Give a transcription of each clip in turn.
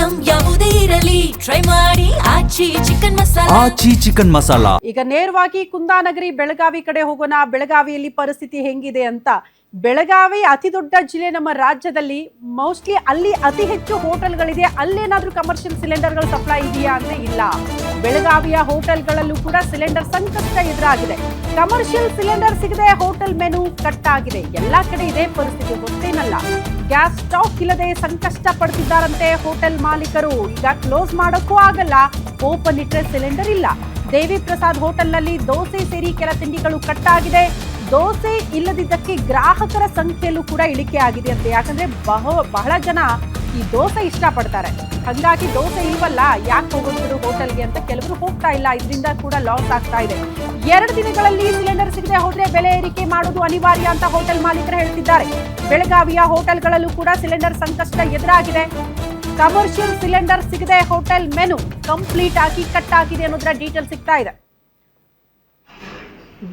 Item ಯಾವುದೇ ಇರಲಿ try ಮಾಡಿ ಆಚಿ ಚಿಕನ್ ಮಸಾಲಾ. ಈಗ ನೇರವಾಗಿ ಕುಂದಾನಗರಿ ಬೆಳಗಾವಿ ಕಡೆ ಹೋಗೋಣ. ಬೆಳಗಾವಿಯಲ್ಲಿ ಪರಿಸ್ಥಿತಿ ಹೆಂಗಿದೆ ಅಂತ. ಬೆಳಗಾವಿ ಅತಿ ದೊಡ್ಡ ಜಿಲ್ಲೆ ನಮ್ಮ ರಾಜ್ಯದಲ್ಲಿ. ಮೋಸ್ಟ್ಲಿ ಅಲ್ಲಿ ಅತಿ ಹೆಚ್ಚು ಹೋಟೆಲ್ಗಳಿದೆ. ಅಲ್ಲೇನಾದ್ರೂ ಕಮರ್ಷಿಯಲ್ ಸಿಲಿಂಡರ್ಗಳು ಸಪ್ಲೈ ಇದೆಯಾ ಅಂದ್ರೆ ಇಲ್ಲ. ಬೆಳಗಾವಿಯ ಹೋಟೆಲ್ಗಳಲ್ಲೂ ಕೂಡ ಸಿಲಿಂಡರ್ ಸಂಕಷ್ಟ ಎದುರಾಗಿದೆ. ಕಮರ್ಷಿಯಲ್ ಸಿಲಿಂಡರ್ ಸಿಗದೆ ಹೋಟೆಲ್ ಮೆನು ಕಟ್ ಆಗಿದೆ. ಎಲ್ಲಾ ಕಡೆ ಇದೇ ಪರಿಸ್ಥಿತಿ, ಗೊತ್ತೇನಲ್ಲ. ಗ್ಯಾಸ್ ಸ್ಟಾಕ್ ಇಲ್ಲದೆ ಸಂಕಷ್ಟ ಪಡ್ತಿದ್ದಾರಂತೆ ಹೋಟೆಲ್ ಮಾಲೀಕರು. ಈಗ ಕ್ಲೋಸ್ ಮಾಡೋಕ್ಕೂ ಆಗಲ್ಲ, ಓಪನ್ ಇಟ್ಟರೆ ಸಿಲಿಂಡರ್ ಇಲ್ಲ. ದೇವಿ ಪ್ರಸಾದ್ ಹೋಟೆಲ್ನಲ್ಲಿ ದೋಸೆ ಸೇರಿ ಕೆಲ ತಿಂಡಿಗಳು ಕಟ್ ಆಗಿದೆ. ದೋಸೆ ಇಲ್ಲದಿದ್ದಕ್ಕೆ ಗ್ರಾಹಕರ ಸಂಖ್ಯೆಯಲ್ಲೂ ಕೂಡ ಇಳಿಕೆ ಆಗಿದೆ ಅಂತೆ. ಯಾಕಂದ್ರೆ ಬಹಳ ಜನ ಈ ದೋಸೆ ಇಷ್ಟಪಡ್ತಾರೆ. ಹಾಗಾಗಿ ದೋಸೆ ಇಲ್ವಲ್ಲ, ಯಾಕೆ ಹೋಗೋದು ಹೋಟೆಲ್ಗೆ ಅಂತ ಕೆಲವರು ಹೋಗ್ತಾ ಇಲ್ಲ. ಇದರಿಂದ ಕೂಡ ಲಾಸ್ ಆಗ್ತಾ ಇದೆ. 2 ದಿನಗಳಲ್ಲಿ ಸಿಲಿಂಡರ್ ಸಿಗದೆ ಹೋದ್ರೆ ಬೆಲೆ ಏರಿಕೆ ಮಾಡೋದು ಅನಿವಾರ್ಯ ಅಂತ ಹೋಟೆಲ್ ಮಾಲೀಕರು ಹೇಳ್ತಿದ್ದಾರೆ. ಬೆಳಗಾವಿಯ ಹೋಟೆಲ್ಗಳಲ್ಲೂ ಕೂಡ ಸಿಲಿಂಡರ್ ಸಂಕಷ್ಟ ಎದುರಾಗಿದೆ. ಕಮರ್ಷಿಯಲ್ ಸಿಲಿಂಡರ್ ಸಿಗದೆ ಹೋಟೆಲ್ ಮೆನು ಕಂಪ್ಲೀಟ್ ಆಗಿ ಕಟ್ ಆಗಿದೆ ಅನ್ನೋದರ ಡೀಟೇಲ್ ಸಿಗ್ತಾ ಇದೆ.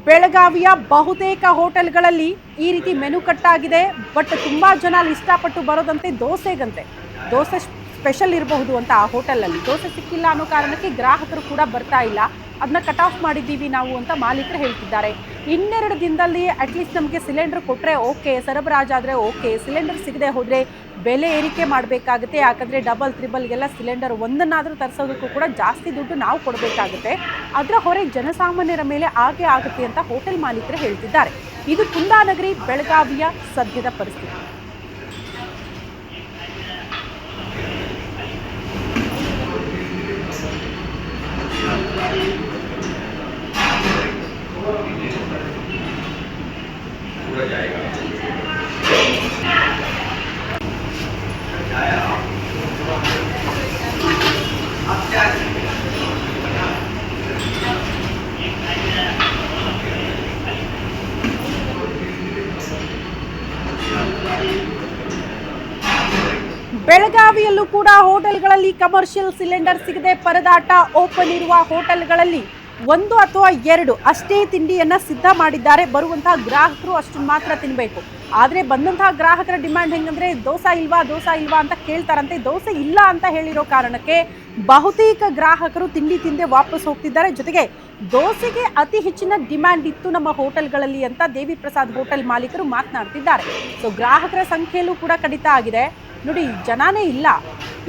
ಬೆಳಗಾವಿಯ ಬಹುತೇಕ ಹೋಟೆಲ್ಗಳಲ್ಲಿ ಈ ರೀತಿ ಮೆನು ಕಟ್ ಆಗಿದೆ. ಬಟ್ ತುಂಬಾ ಜನ ಅಲ್ಲಿ ಇಷ್ಟಪಟ್ಟು ಬರೋದಂತೆ ದೋಸೆಗಂತೆ. ದೋಸೆ ಸ್ಪೆಷಲ್ ಇರಬಹುದು ಅಂತ ಆ ಹೋಟೆಲಲ್ಲಿ. ದೋಸೆ ಸಿಕ್ಕಿಲ್ಲ ಅನ್ನೋ ಕಾರಣಕ್ಕೆ ಗ್ರಾಹಕರು ಕೂಡ ಬರ್ತಾ ಇಲ್ಲ. ಅದನ್ನ ಕಟ್ ಆಫ್ ಮಾಡಿದ್ದೀವಿ ನಾವು ಅಂತ ಮಾಲೀಕರು ಹೇಳ್ತಿದ್ದಾರೆ. 2 ದಿನದಲ್ಲಿ ಅಟ್ಲೀಸ್ಟ್ ನಮಗೆ ಸಿಲಿಂಡರ್ ಕೊಟ್ಟರೆ ಓಕೆ, ಸರಬರಾಜಾದರೆ ಓಕೆ. ಸಿಲಿಂಡರ್ ಸಿಗದೆ ಹೋದರೆ ಬೆಲೆ ಏರಿಕೆ ಮಾಡಬೇಕಾಗುತ್ತೆ. ಯಾಕಂದರೆ ಡಬಲ್ ತ್ರಿಬಲ್ಗೆಲ್ಲ ಸಿಲಿಂಡರ್ ಒಂದನ್ನಾದರೂ ತರಿಸೋದಕ್ಕೂ ಕೂಡ ಜಾಸ್ತಿ ದುಡ್ಡು ನಾವು ಕೊಡಬೇಕಾಗುತ್ತೆ. ಅದರ ಹೊರೆ ಜನಸಾಮಾನ್ಯರ ಮೇಲೆ ಆಗೇ ಆಗುತ್ತೆ ಅಂತ ಹೋಟೆಲ್ ಮಾಲೀಕರು ಹೇಳ್ತಿದ್ದಾರೆ. ಇದು ಕುಂದಾನಗರಿ ಬೆಳಗಾವಿಯ ಸದ್ಯದ ಪರಿಸ್ಥಿತಿ. ಬೆಳಗಾವಿಯಲ್ಲೂ ಕೂಡ ಹೋಟೆಲ್ಗಳಲ್ಲಿ ಕಮರ್ಷಿಯಲ್ ಸಿಲಿಂಡರ್ ಸಿಗದೆ ಪರದಾಟ. ಓಪನ್ ಇರುವ ಹೋಟೆಲ್ಗಳಲ್ಲಿ 1 ಅಥವಾ 2 ಅಷ್ಟೇ ತಿಂಡಿಯನ್ನ ಸಿದ್ಧ ಮಾಡಿದ್ದಾರೆ. ಬರುವಂತಹ ಗ್ರಾಹಕರು ಅಷ್ಟನ್ನು ಮಾತ್ರ ತಿನ್ನಬೇಕು. ಆದರೆ ಬಂದಂತಹ ಗ್ರಾಹಕರ ಡಿಮ್ಯಾಂಡ್ ಹೆಂಗಂದ್ರೆ ದೋಸೆ ಇಲ್ವಾ ಅಂತ ಕೇಳ್ತಾರಂತೆ. ದೋಸೆ ಇಲ್ಲ ಅಂತ ಹೇಳಿರೋ ಕಾರಣಕ್ಕೆ ಬಹುತೇಕ ಗ್ರಾಹಕರು ತಿಂಡಿ ತಿಂದೆ ವಾಪಸ್ ಹೋಗ್ತಿದ್ದಾರೆ. ಜೊತೆಗೆ ದೋಸೆಗೆ ಅತಿ ಹೆಚ್ಚಿನ ಡಿಮ್ಯಾಂಡ್ ಇತ್ತು ನಮ್ಮ ಹೋಟೆಲ್ಗಳಲ್ಲಿ ಅಂತ ದೇವಿ ಪ್ರಸಾದ್ ಹೋಟೆಲ್ ಮಾಲೀಕರು ಮಾತನಾಡ್ತಿದ್ದಾರೆ. ಸೊ ಗ್ರಾಹಕರ ಸಂಖ್ಯೆಯಲ್ಲೂ ಕೂಡ ಕಡಿತ ಆಗಿದೆ. ನೋಡಿ, ಜನನೇ ಇಲ್ಲ.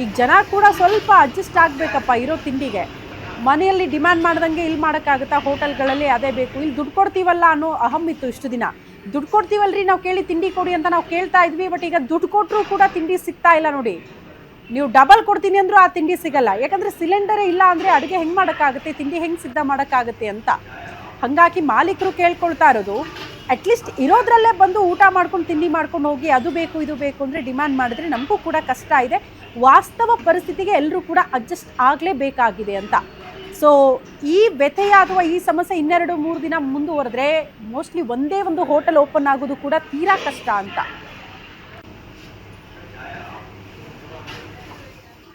ಈಗ ಜನ ಕೂಡ ಸ್ವಲ್ಪ ಅಡ್ಜಸ್ಟ್ ಆಗಬೇಕಪ್ಪ ಇರೋ ತಿಂಡಿಗೆ. ಮನೆಯಲ್ಲಿ ಡಿಮ್ಯಾಂಡ್ ಮಾಡ್ದಂಗೆ ಇಲ್ಲಿ ಮಾಡೋಕ್ಕಾಗುತ್ತಾ? ಹೋಟೆಲ್ಗಳಲ್ಲಿ ಅದೇ ಬೇಕು, ಇಲ್ಲಿ ದುಡ್ಡು ಕೊಡ್ತೀವಲ್ಲ ಅನ್ನೋ ಅಹಂ ಇತ್ತು ಇಷ್ಟು ದಿನ. ದುಡ್ಡು ಕೊಡ್ತೀವಲ್ರಿ ನಾವು, ಕೇಳಿ ತಿಂಡಿ ಕೊಡಿ ಅಂತ ನಾವು ಕೇಳ್ತಾ ಇದ್ವಿ. ಬಟ್ ಈಗ ದುಡ್ಡು ಕೊಟ್ಟರು ಕೂಡ ತಿಂಡಿ ಸಿಗ್ತಾ ಇಲ್ಲ. ನೋಡಿ, ನೀವು ಡಬಲ್ ಕೊಡ್ತೀನಿ ಅಂದರೂ ಆ ತಿಂಡಿ ಸಿಗಲ್ಲ. ಯಾಕಂದರೆ ಸಿಲಿಂಡರೇ ಇಲ್ಲ ಅಂದರೆ ಅಡುಗೆ ಹೆಂಗೆ ಮಾಡೋಕ್ಕಾಗುತ್ತೆ, ತಿಂಡಿ ಹೆಂಗೆ ಸಿದ್ಧ ಮಾಡೋಕ್ಕಾಗುತ್ತೆ ಅಂತ. ಹಾಗಾಗಿ ಮಾಲೀಕರು ಕೇಳ್ಕೊಳ್ತಾ ಇರೋದು, ಅಟ್ಲೀಸ್ಟ್ ಇರೋದ್ರಲ್ಲೇ ಬಂದು ಊಟ ಮಾಡ್ಕೊಂಡು ತಿಂಡಿ ಮಾಡ್ಕೊಂಡು ಹೋಗಿ. ಅದು ಬೇಕು ಇದು ಬೇಕು ಅಂದರೆ ಡಿಮ್ಯಾಂಡ್ ಮಾಡಿದ್ರೆ ನಮಗೂ ಕೂಡ ಕಷ್ಟ ಇದೆ. ವಾಸ್ತವ ಪರಿಸ್ಥಿತಿಗೆ ಎಲ್ಲರೂ ಕೂಡ ಅಡ್ಜಸ್ಟ್ ಆಗಲೇಬೇಕಾಗಿದೆ ಅಂತ. ಸೊ ಈ ವ್ಯಥೆಯ ಅಥವಾ ಈ ಸಮಸ್ಯೆ 2-3 ದಿನ ಮುಂದುವರೆದ್ರೆ ಮೋಸ್ಟ್ಲಿ ಒಂದೇ ಒಂದು ಹೋಟೆಲ್ ಓಪನ್ ಆಗೋದು ಕೂಡ ತೀರಾ ಕಷ್ಟ ಅಂತ.